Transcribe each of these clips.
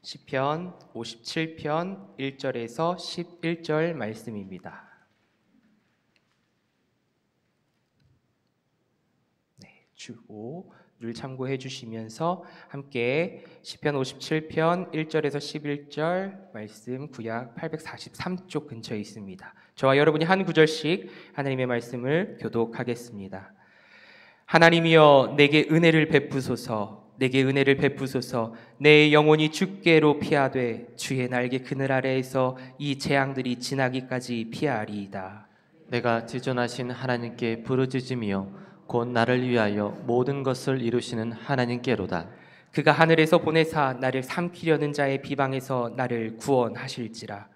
시편 57편 1절에서 11절 말씀입니다. 주를 참고해 주시면서 함께 시편 57편 1절에서 11절 말씀 구약 843쪽 근처에 있습니다. 저와 여러분이 한 구절씩 하나님의 말씀을 교독하겠습니다. 하나님이여 내게 은혜를 베푸소서, 내게 은혜를 베푸소서. 내 영혼이 주께로 피하되 주의 날개 그늘 아래에서 이 재앙들이 지나기까지 피하리이다. 내가 지존하신 하나님께 부르짖으며 곧 나를 위하여 모든 것을 이루시는 하나님께로다. 그가 하늘에서 보내사 나를 삼키려는 자의 비방에서 나를 구원하실지라.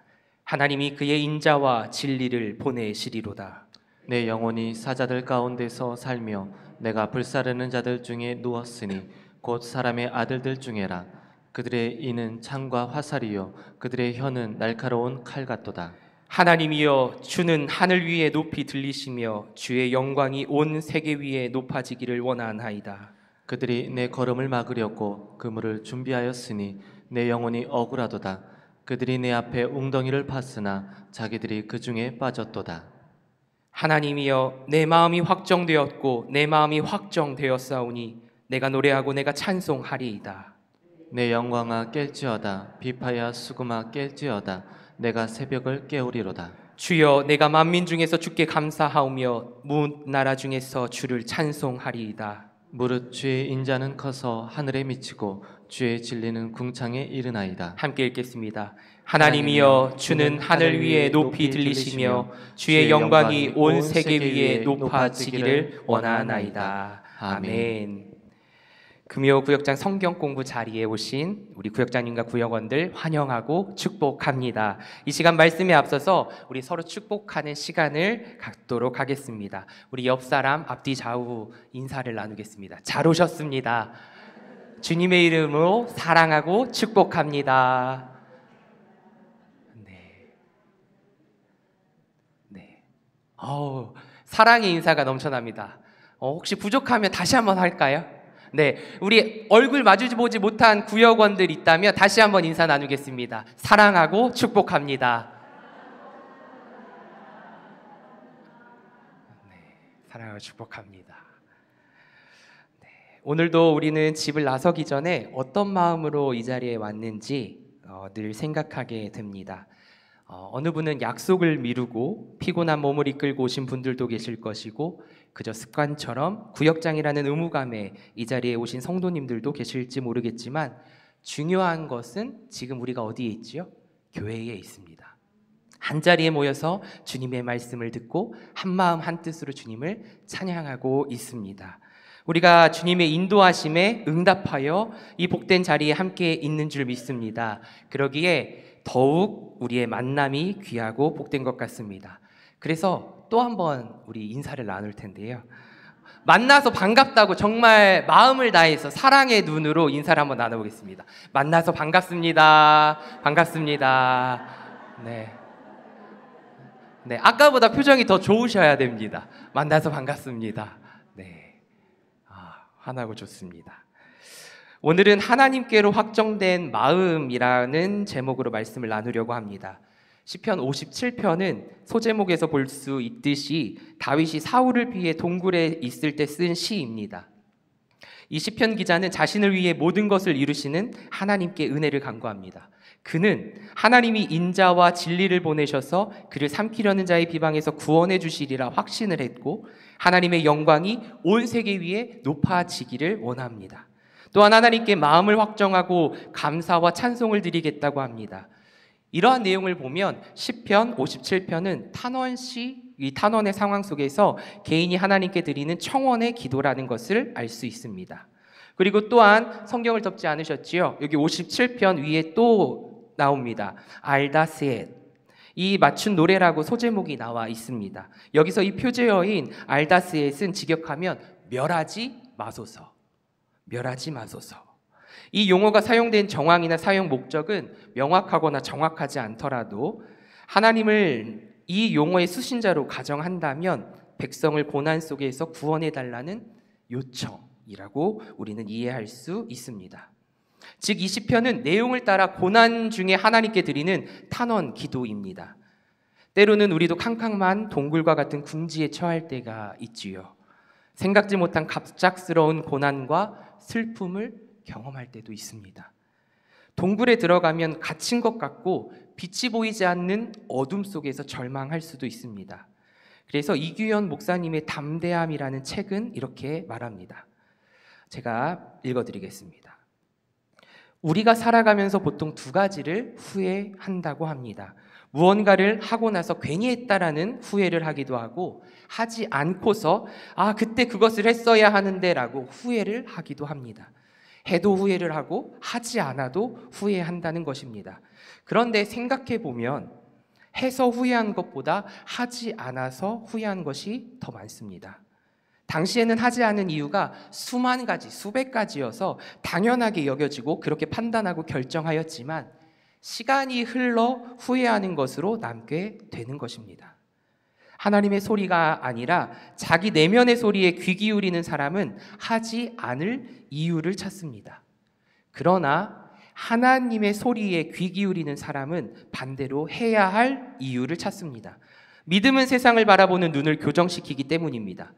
하나님이 그의 인자와 진리를 보내시리로다. 내 영혼이 사자들 가운데서 살며 내가 불사르는 자들 중에 누웠으니 곧 사람의 아들들 중에라. 그들의 이는 창과 화살이요 그들의 혀는 날카로운 칼 같도다. 하나님이여 주는 하늘 위에 높이 들리시며 주의 영광이 온 세계 위에 높아지기를 원하나이다. 그들이 내 걸음을 막으려고 그물을 준비하였으니 내 영혼이 억울하도다. 그들이 내 앞에 웅덩이를 팠으나 자기들이 그 중에 빠졌도다. 하나님이여 내 마음이 확정되었고 내 마음이 확정되었사오니 내가 노래하고 내가 찬송하리이다. 내 영광아 깰지어다. 비파야 수금아 깰지어다. 내가 새벽을 깨우리로다. 주여 내가 만민 중에서 주께 감사하오며 문 나라 중에서 주를 찬송하리이다. 무릇 주의 인자는 커서 하늘에 미치고 주의 진리는 궁창에 이르나이다. 함께 읽겠습니다. 하나님이여 주는 하늘 위에 높이 들리시며 주의 영광이 온 세계 위에 높아지기를 원하나이다. 아멘. 금요 구역장 성경 공부 자리에 오신 우리 구역장님과 구역원들 환영하고 축복합니다. 이 시간 말씀에 앞서서 우리 서로 축복하는 시간을 갖도록 하겠습니다. 우리 옆 사람 앞뒤 좌우 인사를 나누겠습니다. 잘 오셨습니다. 주님의 이름으로 사랑하고 축복합니다. 네. 사랑의 인사가 넘쳐납니다. 혹시 부족하면 다시 한번 할까요? 네, 우리 얼굴 마주보지 못한 구역원들 있다면 다시 한번 인사 나누겠습니다. 사랑하고 축복합니다. 네, 사랑하고 축복합니다. 네, 오늘도 우리는 집을 나서기 전에 어떤 마음으로 이 자리에 왔는지 늘 생각하게 됩니다. 어느 분은 약속을 미루고 피곤한 몸을 이끌고 오신 분들도 계실 것이고 그저 습관처럼 구역장이라는 의무감에 이 자리에 오신 성도님들도 계실지 모르겠지만 중요한 것은 지금 우리가 어디에 있지요? 교회에 있습니다. 한자리에 모여서 주님의 말씀을 듣고 한마음 한뜻으로 주님을 찬양하고 있습니다. 우리가 주님의 인도하심에 응답하여 이 복된 자리에 함께 있는 줄 믿습니다. 그러기에 더욱 우리의 만남이 귀하고 복된 것 같습니다. 그래서 또 한번 우리 인사를 나눌 텐데요. 만나서 반갑다고 정말 마음을 다해서 사랑의 눈으로 인사를 한번 나눠보겠습니다. 만나서 반갑습니다. 반갑습니다. 네. 네, 아까보다 표정이 더 좋으셔야 됩니다. 만나서 반갑습니다. 네. 환하고 좋습니다. 오늘은 하나님께로 확정된 마음이라는 제목으로 말씀을 나누려고 합니다. 시편 57편은 소제목에서 볼 수 있듯이 다윗이 사울을 피해 동굴에 있을 때 쓴 시입니다. 이 시편 기자는 자신을 위해 모든 것을 이루시는 하나님께 은혜를 간구합니다. 그는 하나님이 인자와 진리를 보내셔서 그를 삼키려는 자의 비방에서 구원해 주시리라 확신을 했고 하나님의 영광이 온 세계 위에 높아지기를 원합니다. 또한 하나님께 마음을 확정하고 감사와 찬송을 드리겠다고 합니다. 이러한 내용을 보면 시편 57편은 탄원시, 이 탄원의 상황 속에서 개인이 하나님께 드리는 청원의 기도라는 것을 알 수 있습니다. 그리고 또한 성경을 덮지 않으셨지요? 여기 57편 위에 또 나옵니다. 알다셋, 이 맞춘 노래라고 소제목이 나와 있습니다. 여기서 이 표제어인 알다셋은 직역하면 멸하지 마소서, 멸하지 마소서. 이 용어가 사용된 정황이나 사용 목적은 명확하거나 정확하지 않더라도 하나님을 이 용어의 수신자로 가정한다면 백성을 고난 속에서 구원해달라는 요청이라고 우리는 이해할 수 있습니다. 즉 이 시편은 내용을 따라 고난 중에 하나님께 드리는 탄원 기도입니다. 때로는 우리도 캄캄한 동굴과 같은 궁지에 처할 때가 있지요. 생각지 못한 갑작스러운 고난과 슬픔을 경험할 때도 있습니다. 동굴에 들어가면 갇힌 것 같고 빛이 보이지 않는 어둠 속에서 절망할 수도 있습니다. 그래서 이규현 목사님의 담대함이라는 책은 이렇게 말합니다. 제가 읽어드리겠습니다. 우리가 살아가면서 보통 두 가지를 후회한다고 합니다. 무언가를 하고 나서 괜히 했다라는 후회를 하기도 하고, 하지 않고서 그때 그것을 했어야 하는데 라고 후회를 하기도 합니다. 해도 후회를 하고 하지 않아도 후회한다는 것입니다. 그런데 생각해 보면 해서 후회한 것보다 하지 않아서 후회한 것이 더 많습니다. 당시에는 하지 않은 이유가 수만 가지, 수백 가지여서 당연하게 여겨지고 그렇게 판단하고 결정하였지만 시간이 흘러 후회하는 것으로 남게 되는 것입니다. 하나님의 소리가 아니라 자기 내면의 소리에 귀 기울이는 사람은 하지 않을 이유를 찾습니다. 그러나 하나님의 소리에 귀 기울이는 사람은 반대로 해야 할 이유를 찾습니다. 믿음은 세상을 바라보는 눈을 교정시키기 때문입니다.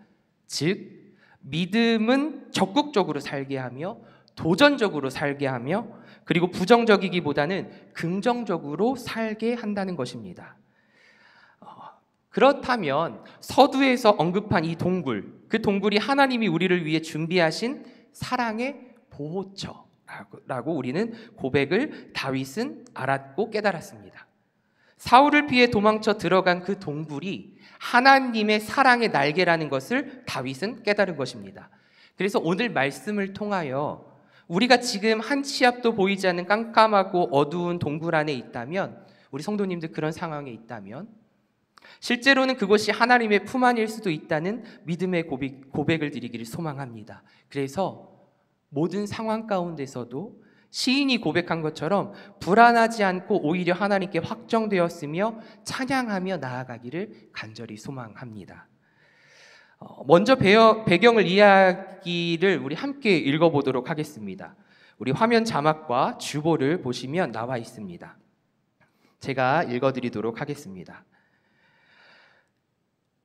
즉, 믿음은 적극적으로 살게 하며 도전적으로 살게 하며 그리고 부정적이기보다는 긍정적으로 살게 한다는 것입니다. 그렇다면 서두에서 언급한 이 동굴, 그 동굴이 하나님이 우리를 위해 준비하신 사랑의 보호처라고 우리는 고백을 다윗은 알았고 깨달았습니다. 사울을 피해 도망쳐 들어간 그 동굴이 하나님의 사랑의 날개라는 것을 다윗은 깨달은 것입니다. 그래서 오늘 말씀을 통하여 우리가 지금 한 치 앞도 보이지 않는 깜깜하고 어두운 동굴 안에 있다면, 우리 성도님들 그런 상황에 있다면 실제로는 그것이 하나님의 품 안일 수도 있다는 믿음의 고백을 드리기를 소망합니다. 그래서 모든 상황 가운데서도 시인이 고백한 것처럼 불안하지 않고 오히려 하나님께 확정되었으며 찬양하며 나아가기를 간절히 소망합니다. 먼저 배경을 이야기를 우리 함께 읽어보도록 하겠습니다. 우리 화면 자막과 주보를 보시면 나와 있습니다. 제가 읽어드리도록 하겠습니다.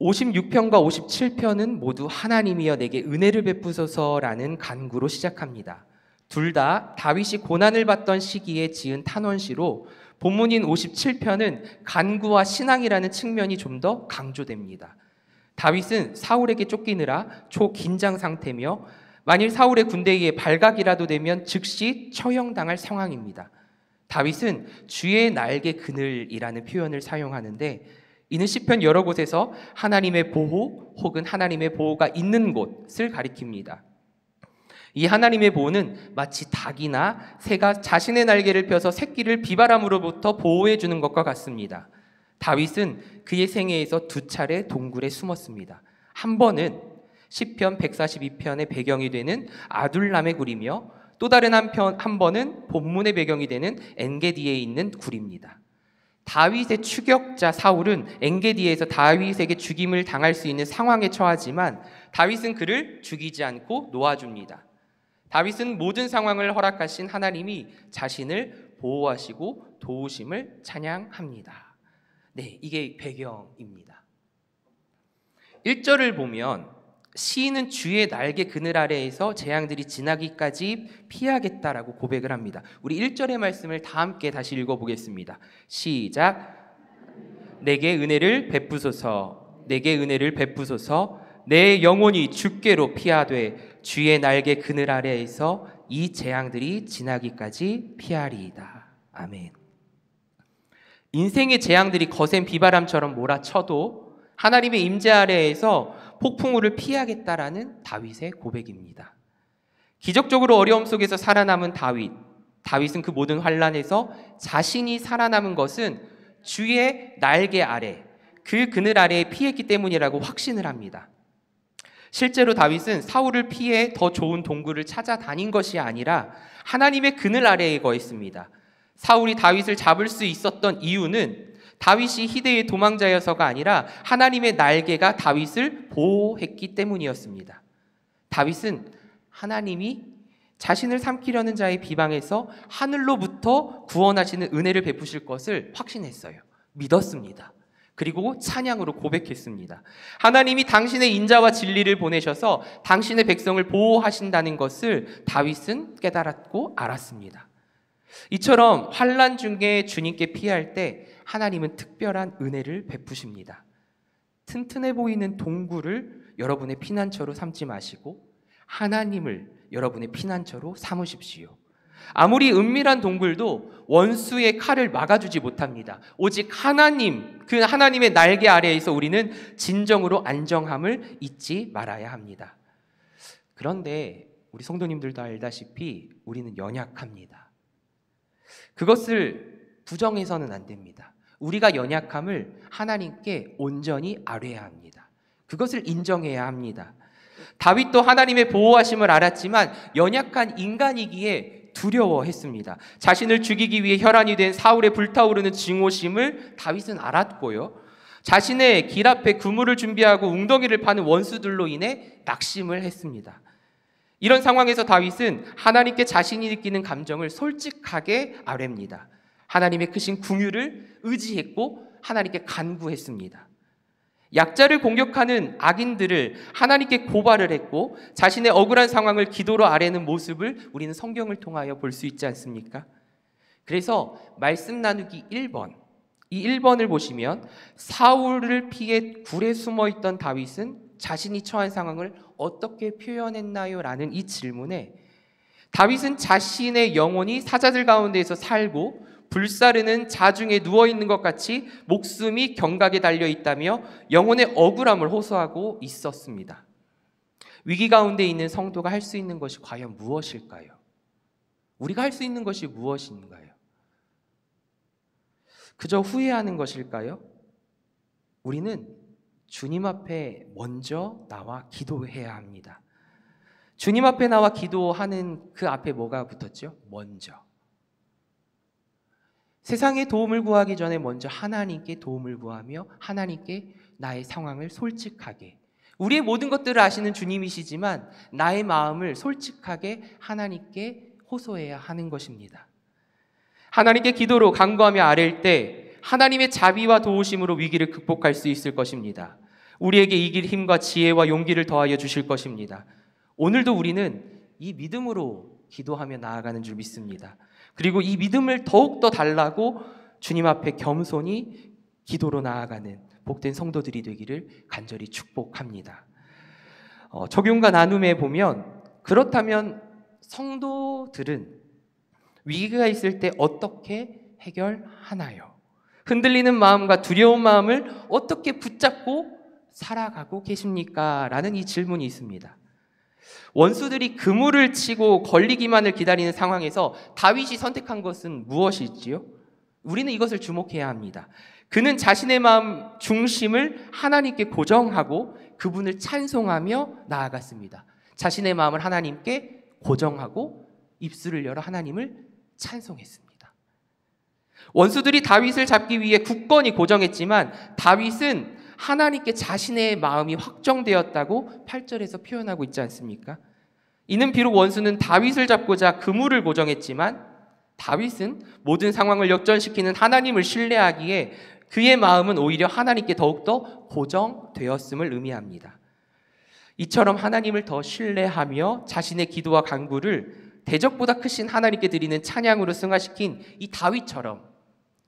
56편과 57편은 모두 하나님이여 내게 은혜를 베푸소서라는 간구로 시작합니다. 둘 다 다윗이 고난을 받던 시기에 지은 탄원시로 본문인 57편은 간구와 신앙이라는 측면이 좀 더 강조됩니다. 다윗은 사울에게 쫓기느라 초긴장 상태며 만일 사울의 군대에 발각이라도 되면 즉시 처형당할 상황입니다. 다윗은 주의 날개 그늘이라는 표현을 사용하는데 이는 시편 여러 곳에서 하나님의 보호 혹은 하나님의 보호가 있는 곳을 가리킵니다. 이 하나님의 보호는 마치 닭이나 새가 자신의 날개를 펴서 새끼를 비바람으로부터 보호해 주는 것과 같습니다. 다윗은 그의 생애에서 두 차례 동굴에 숨었습니다. 한 번은 시편 142편의 배경이 되는 아둘람의 굴이며 또 다른 한 번은 본문의 배경이 되는 엔게디에 있는 굴입니다. 다윗의 추격자 사울은 엔게디에서 다윗에게 죽임을 당할 수 있는 상황에 처하지만 다윗은 그를 죽이지 않고 놓아줍니다. 다윗은 모든 상황을 허락하신 하나님이 자신을 보호하시고 도우심을 찬양합니다. 네, 이게 배경입니다. 1절을 보면 시인은 주의 날개 그늘 아래에서 재앙들이 지나기까지 피하겠다라고 고백을 합니다. 우리 1절의 말씀을 다 함께 다시 읽어보겠습니다. 시작. 내게 은혜를 베푸소서, 내게 은혜를 베푸소서. 내 영혼이 주께로 피하되 주의 날개 그늘 아래에서 이 재앙들이 지나기까지 피하리이다. 아멘. 인생의 재앙들이 거센 비바람처럼 몰아쳐도 하나님의 임재 아래에서 폭풍우를 피하겠다라는 다윗의 고백입니다. 기적적으로 어려움 속에서 살아남은 다윗은 그 모든 환난에서 자신이 살아남은 것은 주의 날개 아래, 그 그늘 아래에 피했기 때문이라고 확신을 합니다. 실제로 다윗은 사울을 피해 더 좋은 동굴을 찾아다닌 것이 아니라 하나님의 그늘 아래에 거했습니다. 사울이 다윗을 잡을 수 있었던 이유는 다윗이 희대의 도망자여서가 아니라 하나님의 날개가 다윗을 보호했기 때문이었습니다. 다윗은 하나님이 자신을 삼키려는 자의 비방에서 하늘로부터 구원하시는 은혜를 베푸실 것을 확신했어요. 믿었습니다. 그리고 찬양으로 고백했습니다. 하나님이 당신의 인자와 진리를 보내셔서 당신의 백성을 보호하신다는 것을 다윗은 깨달았고 알았습니다. 이처럼 환난 중에 주님께 피할 때 하나님은 특별한 은혜를 베푸십니다. 튼튼해 보이는 동굴을 여러분의 피난처로 삼지 마시고 하나님을 여러분의 피난처로 삼으십시오. 아무리 은밀한 동굴도 원수의 칼을 막아주지 못합니다. 오직 하나님, 그 하나님의 날개 아래에서 우리는 진정으로 안정함을 잊지 말아야 합니다. 그런데 우리 성도님들도 알다시피 우리는 연약합니다. 그것을 부정해서는 안 됩니다. 우리가 연약함을 하나님께 온전히 아뢰야 합니다. 그것을 인정해야 합니다. 다윗도 하나님의 보호하심을 알았지만 연약한 인간이기에 두려워했습니다. 자신을 죽이기 위해 혈안이 된 사울의 불타오르는 증오심을 다윗은 알았고요. 자신의 길 앞에 그물을 준비하고 웅덩이를 파는 원수들로 인해 낙심을 했습니다. 이런 상황에서 다윗은 하나님께 자신이 느끼는 감정을 솔직하게 아뢰입니다. 하나님의 크신 긍휼을 의지했고 하나님께 간구했습니다. 약자를 공격하는 악인들을 하나님께 고발을 했고 자신의 억울한 상황을 기도로 아뢰는 모습을 우리는 성경을 통하여 볼 수 있지 않습니까? 그래서 말씀 나누기 1번, 이 1번을 보시면 사울을 피해 굴에 숨어있던 다윗은 자신이 처한 상황을 어떻게 표현했나요? 라는 이 질문에 다윗은 자신의 영혼이 사자들 가운데에서 살고 불사르는 자중에 누워있는 것 같이 목숨이 경각에 달려있다며 영혼의 억울함을 호소하고 있었습니다. 위기 가운데 있는 성도가 할 수 있는 것이 과연 무엇일까요? 우리가 할 수 있는 것이 무엇인가요? 그저 후회하는 것일까요? 우리는 주님 앞에 먼저 나와 기도해야 합니다. 주님 앞에 나와 기도하는 그 앞에 뭐가 붙었죠? 먼저. 세상의 도움을 구하기 전에 먼저 하나님께 도움을 구하며 하나님께 나의 상황을 솔직하게, 우리의 모든 것들을 아시는 주님이시지만 나의 마음을 솔직하게 하나님께 호소해야 하는 것입니다. 하나님께 기도로 간구하며 아뢰일 때 하나님의 자비와 도우심으로 위기를 극복할 수 있을 것입니다. 우리에게 이길 힘과 지혜와 용기를 더하여 주실 것입니다. 오늘도 우리는 이 믿음으로 기도하며 나아가는 줄 믿습니다. 그리고 이 믿음을 더욱더 달라고 주님 앞에 겸손히 기도로 나아가는 복된 성도들이 되기를 간절히 축복합니다. 적용과 나눔에 보면 그렇다면 성도들은 위기가 있을 때 어떻게 해결하나요? 흔들리는 마음과 두려운 마음을 어떻게 붙잡고 살아가고 계십니까? 라는 이 질문이 있습니다. 원수들이 그물을 치고 걸리기만을 기다리는 상황에서 다윗이 선택한 것은 무엇일지요? 우리는 이것을 주목해야 합니다. 그는 자신의 마음 중심을 하나님께 고정하고 그분을 찬송하며 나아갔습니다. 자신의 마음을 하나님께 고정하고 입술을 열어 하나님을 찬송했습니다. 원수들이 다윗을 잡기 위해 굳건히 고정했지만 다윗은 하나님께 자신의 마음이 확정되었다고 8절에서 표현하고 있지 않습니까? 이는 비록 원수는 다윗을 잡고자 그물을 고정했지만 다윗은 모든 상황을 역전시키는 하나님을 신뢰하기에 그의 마음은 오히려 하나님께 더욱더 고정되었음을 의미합니다. 이처럼 하나님을 더 신뢰하며 자신의 기도와 간구를 대적보다 크신 하나님께 드리는 찬양으로 승화시킨 이 다윗처럼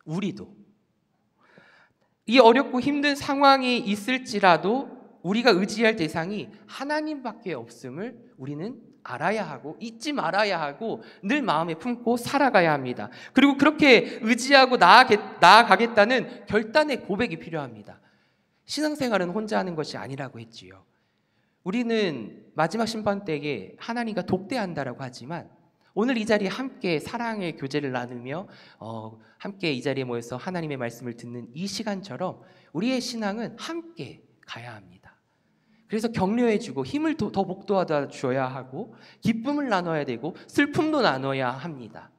우리도 이 어렵고 힘든 상황이 있을지라도 우리가 의지할 대상이 하나님밖에 없음을 우리는 알아야 하고 잊지 말아야 하고 늘 마음에 품고 살아가야 합니다. 그리고 그렇게 의지하고 나아가겠다는 결단의 고백이 필요합니다. 신앙생활은 혼자 하는 것이 아니라고 했지요. 우리는 마지막 심판 때에 하나님과 독대한다라고 하지만 오늘 이 자리에 함께 사랑의 교제를 나누며 함께 이 자리에 모여서 하나님의 말씀을 듣는 이 시간처럼 우리의 신앙은 함께 가야 합니다. 그래서 격려해주고 힘을 더 복돋아 줘야 하고 기쁨을 나눠야 되고 슬픔도 나눠야 합니다.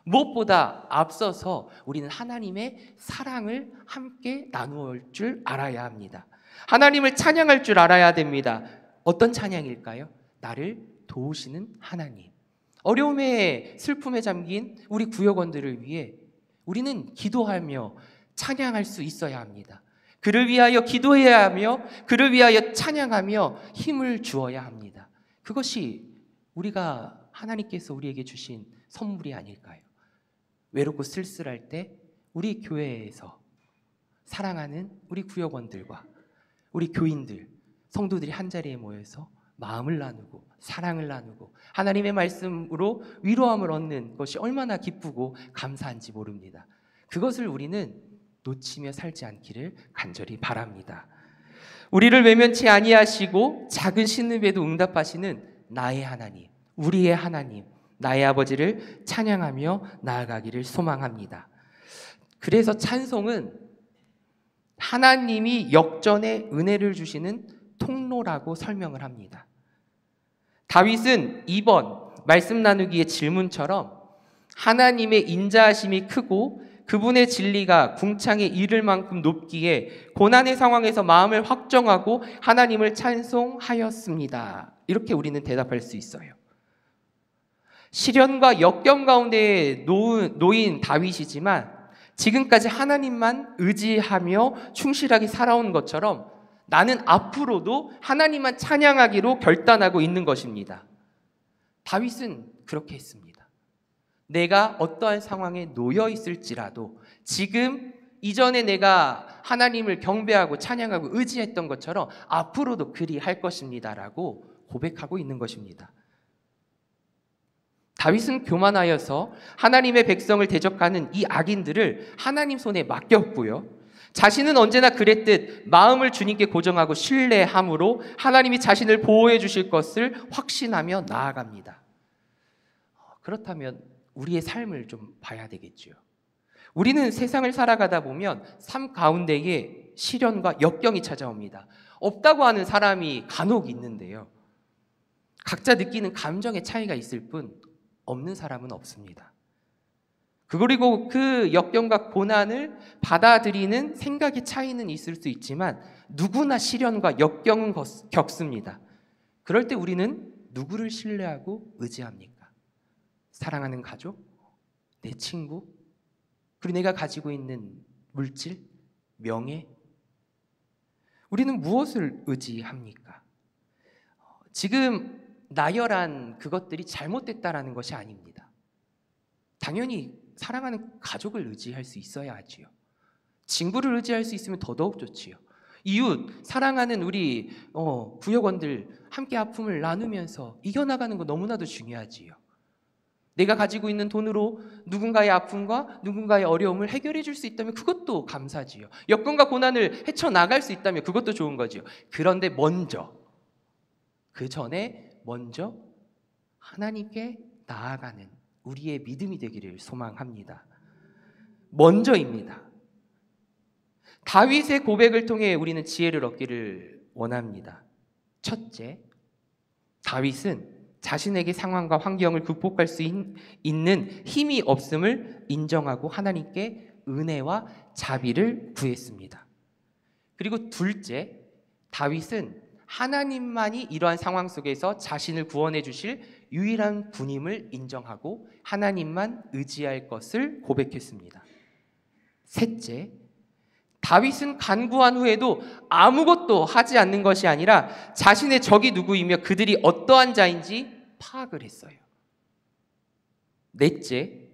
무엇보다 앞서서 우리는 하나님의 사랑을 함께 나누어 줄 알아야 합니다. 하나님을 찬양할 줄 알아야 됩니다. 어떤 찬양일까요? 나를 도우시는 하나님. 어려움에 슬픔에 잠긴 우리 구역원들을 위해 우리는 기도하며 찬양할 수 있어야 합니다. 그를 위하여 기도해야 하며 그를 위하여 찬양하며 힘을 주어야 합니다. 그것이 우리가 하나님께서 우리에게 주신 선물이 아닐까요? 외롭고 쓸쓸할 때 우리 교회에서 사랑하는 우리 구역원들과 우리 교인들, 성도들이 한자리에 모여서 마음을 나누고 사랑을 나누고 하나님의 말씀으로 위로함을 얻는 것이 얼마나 기쁘고 감사한지 모릅니다. 그것을 우리는 놓치며 살지 않기를 간절히 바랍니다. 우리를 외면치 아니하시고 작은 신음에도 응답하시는 나의 하나님, 우리의 하나님, 나의 아버지를 찬양하며 나아가기를 소망합니다. 그래서 찬송은 하나님이 역전의 은혜를 주시는 통로라고 설명을 합니다. 다윗은 2번 말씀 나누기의 질문처럼 하나님의 인자하심이 크고 그분의 진리가 궁창에 이를 만큼 높기에 고난의 상황에서 마음을 확정하고 하나님을 찬송하였습니다. 이렇게 우리는 대답할 수 있어요. 시련과 역경 가운데 놓인 다윗이지만 지금까지 하나님만 의지하며 충실하게 살아온 것처럼 나는 앞으로도 하나님만 찬양하기로 결단하고 있는 것입니다. 다윗은 그렇게 했습니다. 내가 어떠한 상황에 놓여 있을지라도 지금 이전에 내가 하나님을 경배하고 찬양하고 의지했던 것처럼 앞으로도 그리할 것입니다라고 고백하고 있는 것입니다. 다윗은 교만하여서 하나님의 백성을 대적하는 이 악인들을 하나님 손에 맡겼고요. 자신은 언제나 그랬듯 마음을 주님께 고정하고 신뢰함으로 하나님이 자신을 보호해 주실 것을 확신하며 나아갑니다. 그렇다면 우리의 삶을 좀 봐야 되겠죠. 우리는 세상을 살아가다 보면 삶 가운데에 시련과 역경이 찾아옵니다. 없다고 하는 사람이 간혹 있는데요. 각자 느끼는 감정의 차이가 있을 뿐 없는 사람은 없습니다. 그리고 그 역경과 고난을 받아들이는 생각의 차이는 있을 수 있지만 누구나 시련과 역경은 겪습니다. 그럴 때 우리는 누구를 신뢰하고 의지합니까? 사랑하는 가족, 내 친구, 그리고 내가 가지고 있는 물질, 명예. 우리는 무엇을 의지합니까? 지금 나열한 그것들이 잘못됐다라는 것이 아닙니다. 당연히 사랑하는 가족을 의지할 수 있어야 하지요. 친구를 의지할 수 있으면 더더욱 좋지요. 이웃, 사랑하는 우리 구역원들 함께 아픔을 나누면서 이겨나가는 거 너무나도 중요하지요. 내가 가지고 있는 돈으로 누군가의 아픔과 누군가의 어려움을 해결해 줄 수 있다면 그것도 감사지요. 역경과 고난을 헤쳐나갈 수 있다면 그것도 좋은 거지요. 그런데 그 전에 먼저 하나님께 나아가는 우리의 믿음이 되기를 소망합니다. 먼저입니다. 다윗의 고백을 통해 우리는 지혜를 얻기를 원합니다. 첫째, 다윗은 자신에게 상황과 환경을 극복할 수 있는 힘이 없음을 인정하고 하나님께 은혜와 자비를 구했습니다. 그리고 둘째, 다윗은 하나님만이 이러한 상황 속에서 자신을 구원해 주실 유일한 분임을 인정하고 하나님만 의지할 것을 고백했습니다. 셋째, 다윗은 간구한 후에도 아무것도 하지 않는 것이 아니라 자신의 적이 누구이며 그들이 어떠한 자인지 파악을 했어요. 넷째,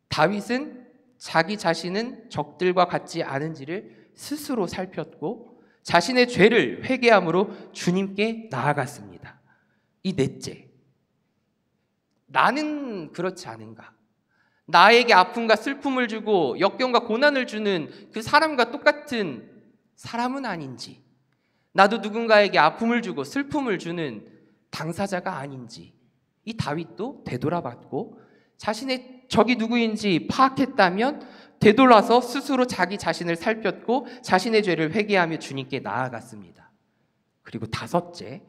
다윗은 자기 자신은 적들과 같지 않은지를 스스로 살폈고 자신의 죄를 회개함으로 주님께 나아갔습니다. 이 넷째, 나는 그렇지 않은가? 나에게 아픔과 슬픔을 주고 역경과 고난을 주는 그 사람과 똑같은 사람은 아닌지, 나도 누군가에게 아픔을 주고 슬픔을 주는 당사자가 아닌지, 이 다윗도 되돌아봤고 자신의 적이 누구인지 파악했다면 되돌아서 스스로 자기 자신을 살폈고 자신의 죄를 회개하며 주님께 나아갔습니다. 그리고 다섯째,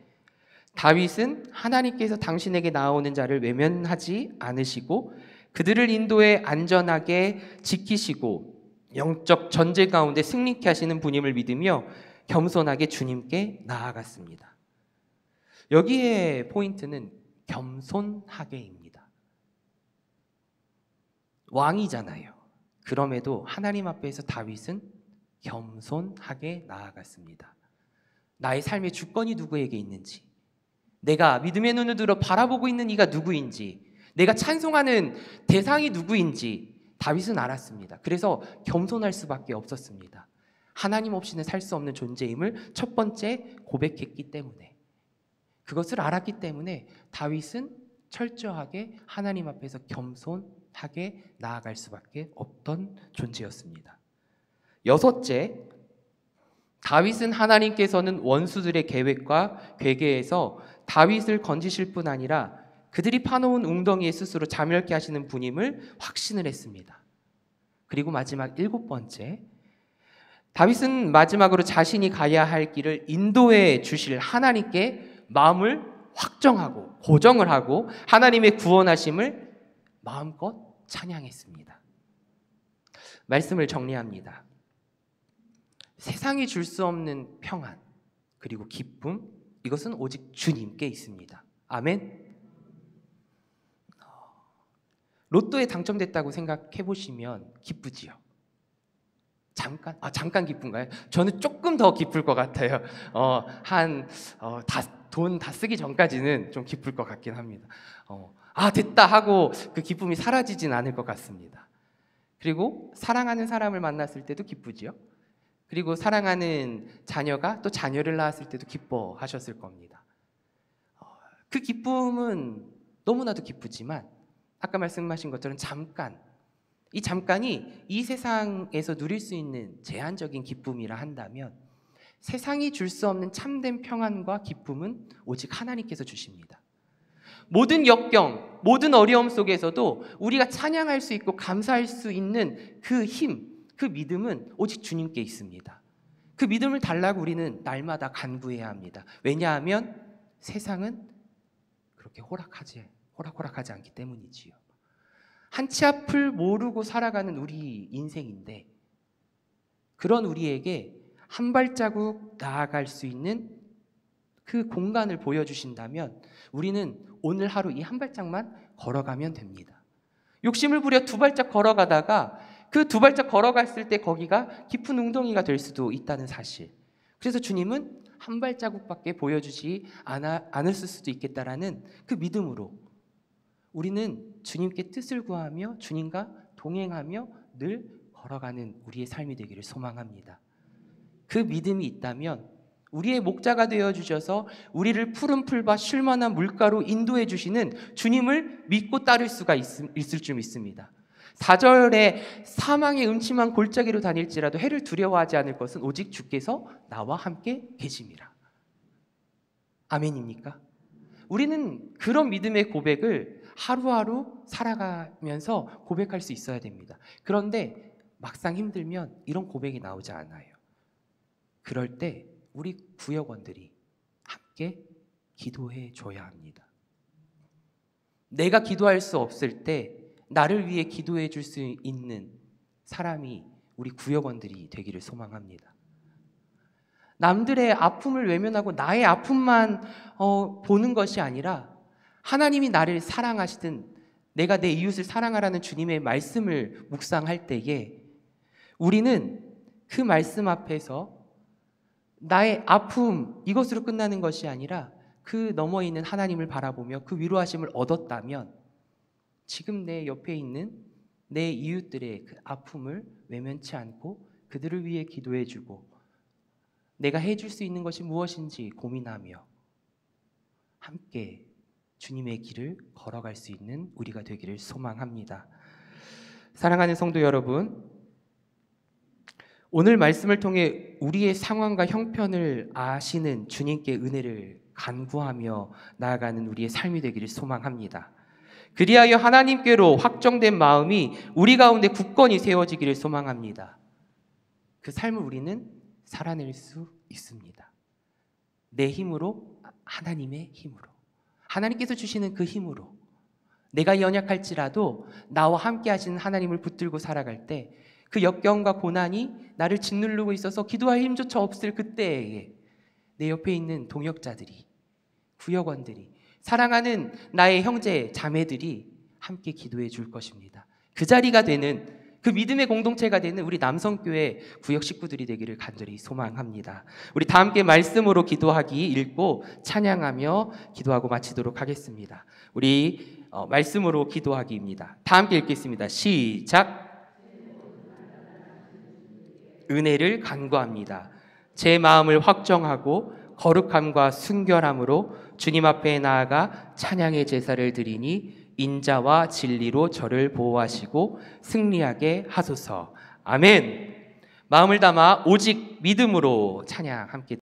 다윗은 하나님께서 당신에게 나아오는 자를 외면하지 않으시고 그들을 인도에 안전하게 지키시고 영적 전쟁 가운데 승리케 하시는 분임을 믿으며 겸손하게 주님께 나아갔습니다. 여기에 포인트는 겸손하게입니다. 왕이잖아요. 그럼에도 하나님 앞에서 다윗은 겸손하게 나아갔습니다. 나의 삶의 주권이 누구에게 있는지, 내가 믿음의 눈을 들어 바라보고 있는 이가 누구인지, 내가 찬송하는 대상이 누구인지 다윗은 알았습니다. 그래서 겸손할 수밖에 없었습니다. 하나님 없이는 살 수 없는 존재임을 첫 번째 고백했기 때문에, 그것을 알았기 때문에 다윗은 철저하게 하나님 앞에서 겸손하게 나아갈 수밖에 없던 존재였습니다. 여섯째, 다윗은 하나님께서는 원수들의 계획과 괴계에서 다윗을 건지실 뿐 아니라 그들이 파놓은 웅덩이에 스스로 자멸케 하시는 분임을 확신을 했습니다. 그리고 마지막 일곱 번째, 다윗은 마지막으로 자신이 가야 할 길을 인도해 주실 하나님께 마음을 확정하고 고정을 하고 하나님의 구원하심을 마음껏 찬양했습니다. 말씀을 정리합니다. 세상이 줄 수 없는 평안 그리고 기쁨, 이것은 오직 주님께 있습니다. 아멘. 로또에 당첨됐다고 생각해 보시면 기쁘지요? 잠깐 기쁜가요? 저는 조금 더 기쁠 것 같아요. 돈 다 쓰기 전까지는 좀 기쁠 것 같긴 합니다. 됐다 하고 그 기쁨이 사라지진 않을 것 같습니다. 그리고 사랑하는 사람을 만났을 때도 기쁘지요? 그리고 사랑하는 자녀가 또 자녀를 낳았을 때도 기뻐하셨을 겁니다. 그 기쁨은 너무나도 기쁘지만 아까 말씀하신 것처럼 이 잠깐이 이 세상에서 누릴 수 있는 제한적인 기쁨이라 한다면 세상이 줄 수 없는 참된 평안과 기쁨은 오직 하나님께서 주십니다. 모든 역경, 모든 어려움 속에서도 우리가 찬양할 수 있고 감사할 수 있는 그 힘, 그 믿음은 오직 주님께 있습니다. 그 믿음을 달라고 우리는 날마다 간구해야 합니다. 왜냐하면 세상은 그렇게 호락호락하지 않기 때문이지요. 한 치 앞을 모르고 살아가는 우리 인생인데, 그런 우리에게 한 발자국 나아갈 수 있는 그 공간을 보여주신다면 우리는 오늘 하루 이 한 발짝만 걸어가면 됩니다. 욕심을 부려 두 발짝 걸어가다가 그 두 발짝 걸어갔을 때 거기가 깊은 웅덩이가 될 수도 있다는 사실. 그래서 주님은 한 발자국밖에 보여주지 않았을 수도 있겠다라는 그 믿음으로 우리는 주님께 뜻을 구하며 주님과 동행하며 늘 걸어가는 우리의 삶이 되기를 소망합니다. 그 믿음이 있다면 우리의 목자가 되어주셔서 우리를 푸른 풀과 쉴만한 물가로 인도해 주시는 주님을 믿고 따를 수가 있을 줄 믿습니다. 4절에 사망의 음침한 골짜기로 다닐지라도 해를 두려워하지 않을 것은 오직 주께서 나와 함께 계심이라. 아멘입니까? 우리는 그런 믿음의 고백을 하루하루 살아가면서 고백할 수 있어야 됩니다. 그런데 막상 힘들면 이런 고백이 나오지 않아요. 그럴 때 우리 구역원들이 함께 기도해 줘야 합니다. 내가 기도할 수 없을 때 나를 위해 기도해 줄 수 있는 사람이 우리 구역원들이 되기를 소망합니다. 남들의 아픔을 외면하고 나의 아픔만 보는 것이 아니라 하나님이 나를 사랑하시든 내가 내 이웃을 사랑하라는 주님의 말씀을 묵상할 때에 우리는 그 말씀 앞에서 나의 아픔 이것으로 끝나는 것이 아니라 그 너머 있는 하나님을 바라보며 그 위로하심을 얻었다면 지금 내 옆에 있는 내 이웃들의 그 아픔을 외면치 않고 그들을 위해 기도해주고 내가 해줄 수 있는 것이 무엇인지 고민하며 함께 주님의 길을 걸어갈 수 있는 우리가 되기를 소망합니다. 사랑하는 성도 여러분, 오늘 말씀을 통해 우리의 상황과 형편을 아시는 주님께 은혜를 간구하며 나아가는 우리의 삶이 되기를 소망합니다. 그리하여 하나님께로 확정된 마음이 우리 가운데 굳건히 세워지기를 소망합니다. 그 삶을 우리는 살아낼 수 있습니다. 내 힘으로, 하나님의 힘으로, 하나님께서 주시는 그 힘으로 내가 연약할지라도 나와 함께 하시는 하나님을 붙들고 살아갈 때 그 역경과 고난이 나를 짓누르고 있어서 기도할 힘조차 없을 그때에 내 옆에 있는 동역자들이, 구역원들이, 사랑하는 나의 형제, 자매들이 함께 기도해 줄 것입니다. 그 자리가 되는, 그 믿음의 공동체가 되는 우리 남성교회 구역 식구들이 되기를 간절히 소망합니다. 우리 다 함께 말씀으로 기도하기 읽고 찬양하며 기도하고 마치도록 하겠습니다. 우리 말씀으로 기도하기입니다. 다 함께 읽겠습니다. 시작. 은혜를 간구합니다. 제 마음을 확정하고 거룩함과 순결함으로 주님 앞에 나아가 찬양의 제사를 드리니 인자와 진리로 저를 보호하시고 승리하게 하소서. 아멘. 마음을 담아 오직 믿음으로 찬양 함께